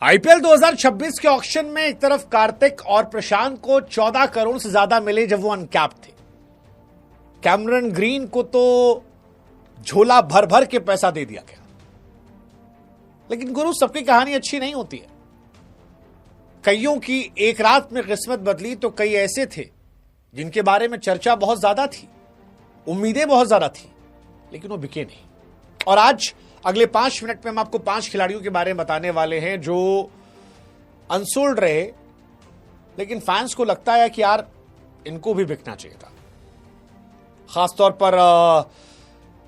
IPL 2026 के auction में एक तरफ कार्तिक और प्रशांत को 14 करोड़ से ज्यादा मिले जब वो अनकैप थे। कैमरन ग्रीन को तो झोला भर भर के पैसा दे दिया गया। लेकिन गुरु, सबकी कहानी अच्छी नहीं होती है। कईयों की एक रात में किस्मत बदली तो कई ऐसे थे जिनके बारे में चर्चा बहुत ज्यादा थी, उम्मीदें बहुत ज्यादा थी, लेकिन वो बिके नहीं। और आज अगले 5 मिनट में हम आपको 5 खिलाड़ियों के बारे में बताने वाले हैं जो अनसोल्ड रहे, लेकिन फैंस को लगता है कि यार इनको भी बिकना चाहिए था। खासतौर पर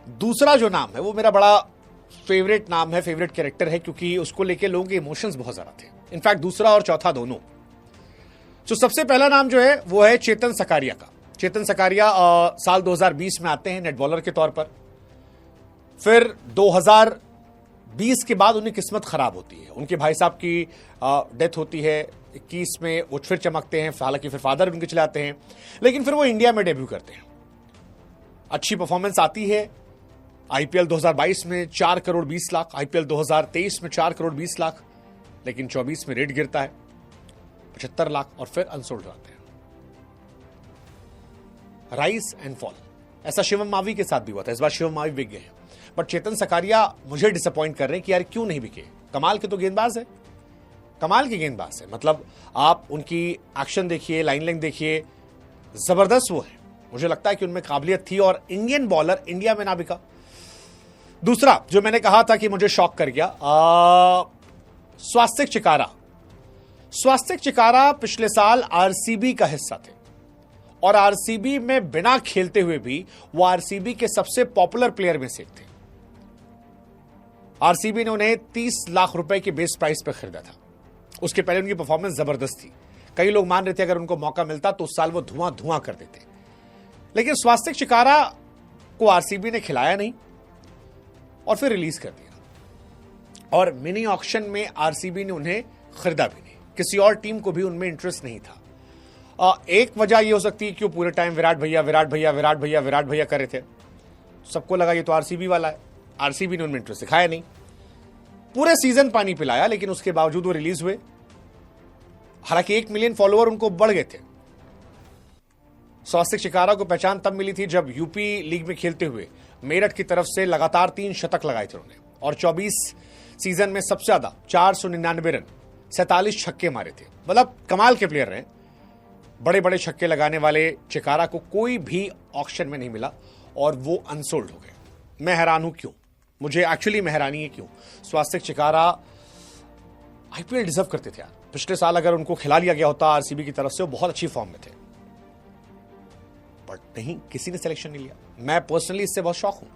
दूसरा जो नाम है वो मेरा बड़ा फेवरेट नाम है, फेवरेट कैरेक्टर है, क्योंकि उसको लेके लोगों के इमोशंस बहुत ज्यादा थे। इनफैक्ट दूसरा और चौथा दोनों। तो सबसे पहला नाम जो है वो है चेतन सकारिया का। चेतन सकारिया साल 2020 में आते हैं नेट बॉलर के तौर पर। फिर 2020 के बाद उनकी किस्मत खराब होती है। उनके भाई साहब की डेथ होती है। 21 में वो फिर चमकते हैं, हालांकि फिर फादर उनके चले आते हैं, लेकिन फिर वो इंडिया में डेब्यू करते हैं। अच्छी परफॉर्मेंस आती है। आईपीएल 2022 में 4 करोड़ 20 लाख, आईपीएल 2023 में 4 करोड़ 20 लाख, लेकिन 24 में रेट गिरता है 75 लाख और फिर अनसोल्ड आते हैं। Rise and fall. ऐसा शिवम मावी के साथ भी हुआ था। इस बार शिवम मावी बिक गए हैं, बट चेतन सकारिया मुझे डिसअपॉइंट कर रहे हैं कि यार क्यों नहीं बिके। कमाल के तो गेंदबाज है, कमाल के गेंदबाज है। मतलब आप उनकी एक्शन देखिए, लाइन लेंथ देखिए, जबरदस्त वो है। मुझे लगता है कि उनमें काबिलियत थी और इंडियन बॉलर इंडिया में ना बिका। दूसरा जो मैंने कहा था कि मुझे शॉक कर गया, स्वास्तिक चिकारा। स्वास्तिक चिकारा पिछले साल आरसीबी का हिस्सा थे और आरसीबी में बिना खेलते हुए भी वो आरसीबी के सबसे पॉपुलर प्लेयर में से एक थे। आरसीबी ने उन्हें 30 लाख रुपए के बेस प्राइस पर खरीदा था। उसके पहले उनकी परफॉर्मेंस जबरदस्त थी। कई लोग मान रहे थे अगर उनको मौका मिलता तो उस साल वो धुआं धुआं कर देते, लेकिन स्वास्तिक चिकारा को आरसीबी ने खिलाया नहीं और फिर रिलीज कर दिया। और मिनी ऑक्शन में आरसीबी ने उन्हें खरीदा भी नहीं। किसी और टीम को भी उनमें इंटरेस्ट नहीं था। एक वजह यह हो सकती है कि वो पूरे टाइम विराट भैया विराट भैया विराट भैया विराट भैया कर रहे थे। सबको लगा ये तो आरसीबी वाला है। आरसीबी ने उनमें इंटरेस्ट दिखाया नहीं। पूरे सीजन पानी पिलाया, लेकिन उसके बावजूद वो रिलीज हुए। हालांकि 1 मिलियन फॉलोअर उनको बढ़ गए थे। स्वास्तिक चिकारा को पहचान तब मिली थी जब यूपी लीग में खेलते हुए मेरठ की तरफ से लगातार 3 शतक लगाए थे उन्होंने, और 24 सीजन में सबसे ज्यादा 499 रन, 47 छक्के मारे थे। मतलब कमाल के प्लेयर रहे। बड़े बड़े छक्के लगाने वाले चिकारा को कोई भी ऑक्शन में नहीं मिला और वो अनसोल्ड हो गए। मैं हैरान हूं क्यों। मुझे एक्चुअली में हैरानी है क्यों। स्वास्तिक चिकारा आईपीएल डिजर्व करते थे यार। पिछले साल अगर उनको खिला लिया गया होता आरसीबी की तरफ से, वो बहुत अच्छी फॉर्म में थे, बट नहीं, किसी ने सिलेक्शन नहीं लिया। मैं पर्सनली इससे बहुत शॉक हूं।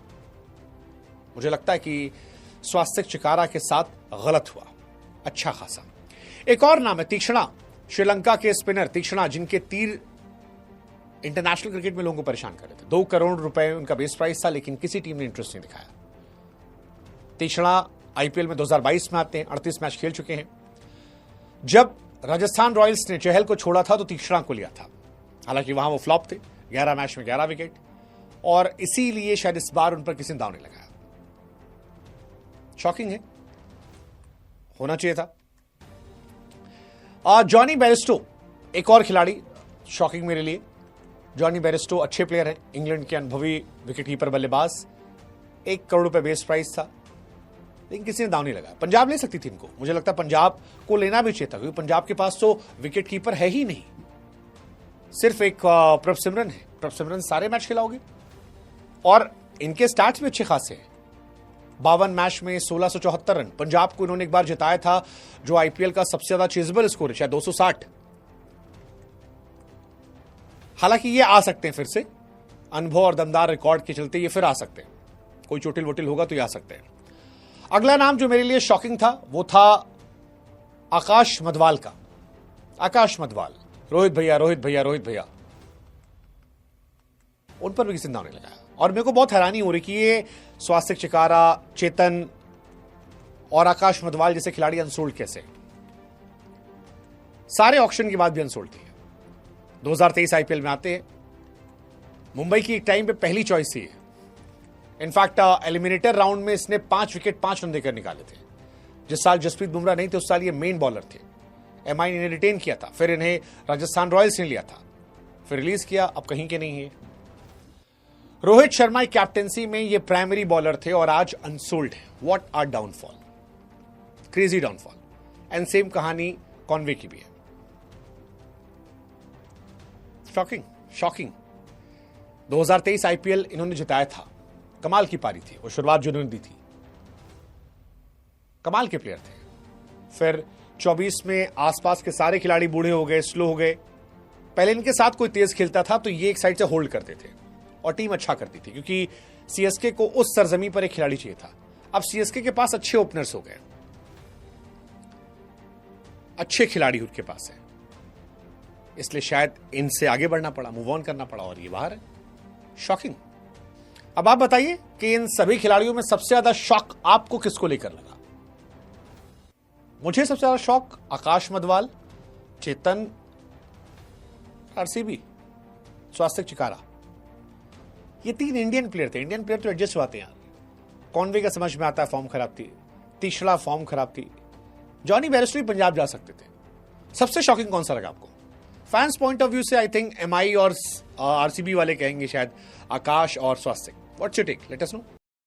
मुझे लगता है कि स्वास्तिक चिकारा के साथ गलत हुआ अच्छा खासा। एक और नाम है तीक्ष्णा, श्रीलंका के स्पिनर तीक्ष्णा, जिनके तीर इंटरनेशनल क्रिकेट में लोगों को परेशान कर रहे थे। 2 करोड़ रुपए उनका बेस प्राइस था, लेकिन किसी टीम ने इंटरेस्ट नहीं दिखाया। तीक्ष्णा आईपीएल में 2022 में आते हैं, 38 मैच खेल चुके हैं। जब राजस्थान रॉयल्स ने चहल को छोड़ा था तो तीक्ष्णा को लिया था। हालांकि वहां वो फ्लॉप थे, 11 मैच में 11 विकेट, और इसीलिए शायद इस बार उन पर किसी ने दाव नहीं लगाया। शॉकिंग है, होना चाहिए था। जॉनी बेयरस्टो एक और खिलाड़ी शॉकिंग मेरे लिए। जॉनी बेयरस्टो अच्छे प्लेयर हैं, इंग्लैंड के अनुभवी विकेटकीपर बल्लेबाज। 1 करोड़ रुपए बेस प्राइस था, लेकिन किसी ने दाव नहीं लगाया। पंजाब ले सकती थी इनको। मुझे लगता है पंजाब को लेना भी चाहिए था, क्योंकि पंजाब के पास तो विकेटकीपर है ही नहीं, सिर्फ एक प्रभसिमरन है। प्रभसिमरन सारे मैच खिलाओगे, और इनके स्टैट्स भी अच्छे खासे हैं। 52 मैच में 1674 रन। पंजाब को इन्होंने एक बार जिताया था, जो आईपीएल का सबसे ज्यादा चेजेबल स्कोर है, शायद 260। हालांकि ये आ सकते हैं फिर से, अनुभव और दमदार रिकॉर्ड के चलते ये फिर आ सकते हैं। कोई चोटिल वोटिल होगा तो ये आ सकते हैं। अगला नाम जो मेरे लिए शॉकिंग था वो था आकाश मधवाल का। आकाश मधवाल, रोहित भैया रोहित भैया रोहित भैया, उन पर भी किसी ने दाव नहीं लगाया। और मेरे को बहुत हैरानी हो रही कि ये स्वास्तिक चिकारा, चेतन और आकाश मधवाल जैसे खिलाड़ी अनसोल्ड कैसे। सारे ऑक्शन के बाद भी अनसोल्ड थी। 2023 आईपीएल में आते हैं। मुंबई की एक टाइम पे पहली चॉइस थी। इनफैक्ट एलिमिनेटर राउंड में इसने 5 विकेट 5 रन देकर निकाले थे। जिस साल जसप्रीत बुमराह नहीं थे उस साल ये मेन बॉलर थे। एमआई ने इन्हें रिटेन किया था, फिर इन्हें राजस्थान रॉयल्स ने लिया था, फिर रिलीज किया, अब कहीं के नहीं है। रोहित शर्मा की कैप्टेंसी में ये प्राइमरी बॉलर थे और आज अनसोल्ड है। What are downfall, crazy downfall. And same कहानी कॉनवे की भी है। Shocking shocking. 2023 आईपीएल इन्होंने जिताया था, कमाल की पारी थी, वो शुरुआत जो इन्होंने दी थी, कमाल के प्लेयर थे। फिर 24 में आसपास के सारे खिलाड़ी बूढ़े हो गए, स्लो हो गए। पहले इनके साथ कोई तेज खेलता था तो ये एक साइड से होल्ड करते थे और टीम अच्छा करती थी, क्योंकि सीएसके को उस सरजमी पर एक खिलाड़ी चाहिए था। अब सीएसके के पास अच्छे ओपनर्स हो गए, अच्छे खिलाड़ी उनके पास है, इसलिए शायद इनसे आगे बढ़ना पड़ा, मूव ऑन करना पड़ा और ये बाहर है। शॉकिंग। अब आप बताइए कि इन सभी खिलाड़ियों में सबसे ज्यादा शॉक आपको किसको लेकर लगा? मुझे सबसे ज्यादा शॉक आकाश मदवाल, चेतन, आरसीबी, स्वास्तिक चिकारा, ये 3 इंडियन प्लेयर थे। इंडियन प्लेयर तो एडजस्ट हुआते हैं यार। कॉनवे का समझ में आता है, फॉर्म खराब थी। तीसरा फॉर्म खराब थी। जॉनी बेयरस्टो पंजाब जा सकते थे। सबसे शॉकिंग कौन सा लगा आपको? फैंस पॉइंट ऑफ व्यू से आई थिंक एमआई और आरसीबी वाले कहेंगे शायद आकाश और Swastik. What's your take? Let us no.